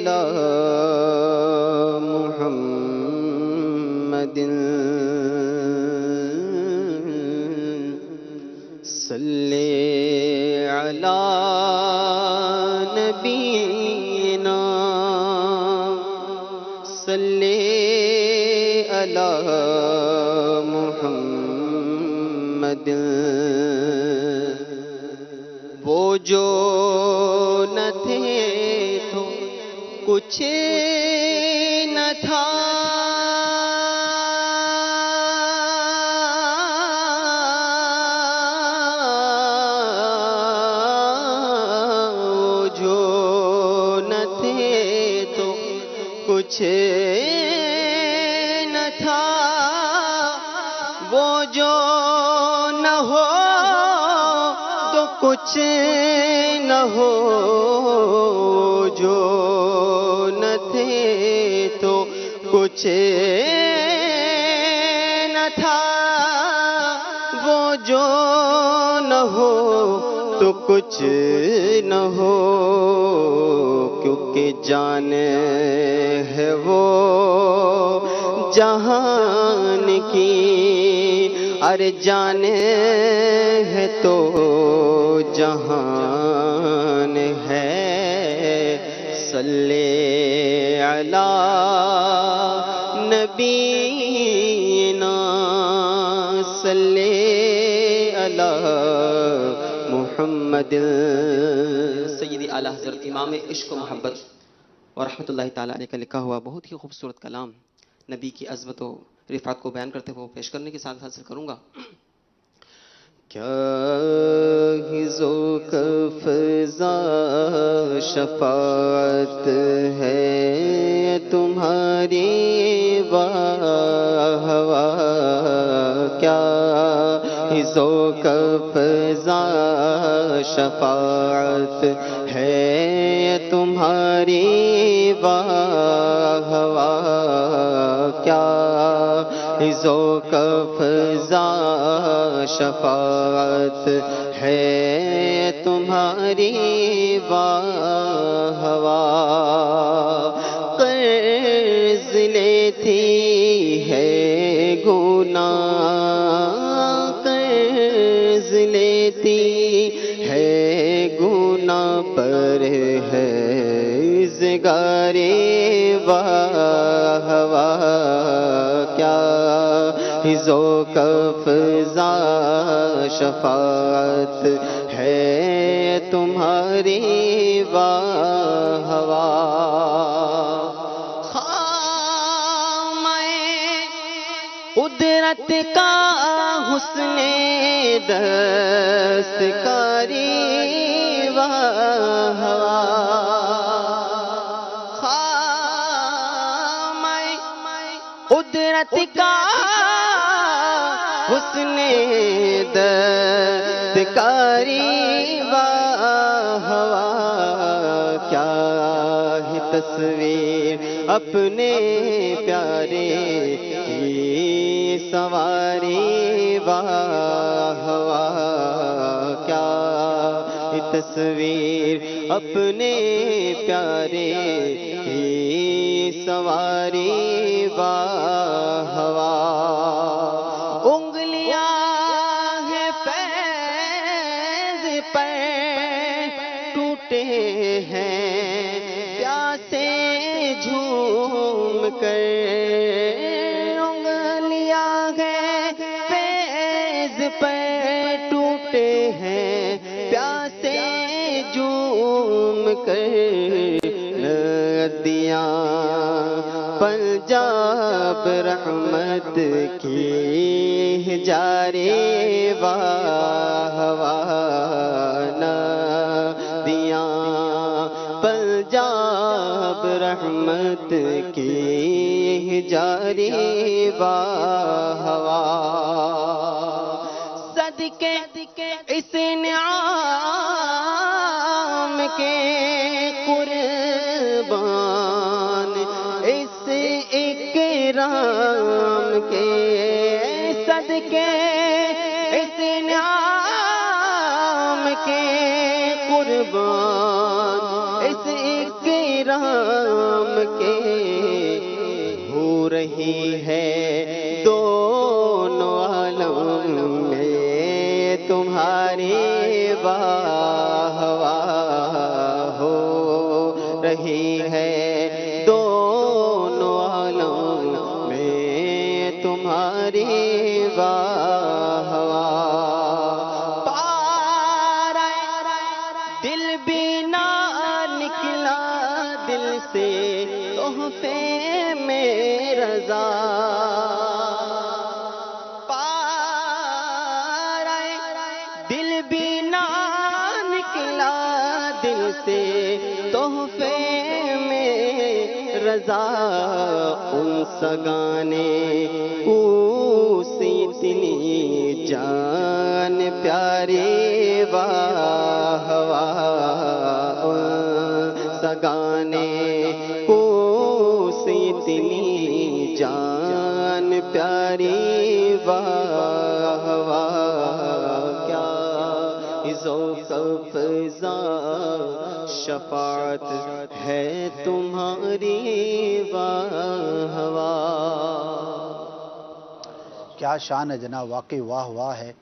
علی محمد صلی علی نبینا صلی علی محمد وہ جو نہ تھے تو کچھ نہ تھا وہ جو نہ تھے تو کچھ نہ تھا وہ جو نہ ہو تو کچھ نہ ہو جو نہ تھے تو کچھ نہ تھا وہ جو نہ ہو تو کچھ نہ ہو کیونکہ جان ہے وہ جہان کی ارے جان ہے تو جہان ہے صلی علی نبینا صلی علی محمد سیدی اعلیٰ حضرت امام عشق و محبت اور رحمۃ اللہ تعالیٰ علیہ کا لکھا ہوا بہت ہی خوبصورت کلام نبی کی عظمت و رفعت کو بیان کرتے ہوئے پیش کرنے کی ساتھ حاصل کروں گا۔ کیا ہی ذوق فضا شفاعت ہے تمہاری واہ واہ کیا ہی ذوق فضا شفاعت ہے تمہاری واہ واہ کیا ہی ذوق فضا شفاعت ہے تمہاری واہ واہ قرض لیتی ہے گناہ قرض لیتی ہے گناہ پر ہے زگارے واہ واہ کیا ذوق فضا شفاعت ہے تمہاری واہ واہ خامہ قدرت کا حسن دستکاری واہ واہ خامہ قدرت کا حسن دستکاری واہ واہ کیا ہے تصویر اپنے پیارے کی سواری واہ واہ کیا ہے تصویر اپنے پیارے کی سواری واہ واہ ہیں پیاسے جھوم کر انگلیاں ہیں فیض پر ٹوٹے ہیں پیاسے جھوم کر ندیاں پنجاب رحمت کی جاری واہ واہ پنجاب رحمت کی جاری واہ واہ صدقے اس نعام کے قربان اس اکرام کے صدقے اس نعام کے قربان اس اکرام کے ہو رہی ہے دونوں عالم میں تمہاری واہ واہ ہو رہی ہے دونوں عالم میں تمہاری واہ واہ پارا دل بھی نہ نکلا دل سے تحفے میں رضا پارا دل بھی نہ نکلا دل سے تحفے میں رضا ان سگانے اسی اتنی جان پیاری واہ واہ سگانے اسی اتنی جان پیاری واہ واہ کیا ذوق فضا شفاعت ہے تمہاری واہ واہ. کیا شان ہے جناب، واقعی واہ واہ ہے.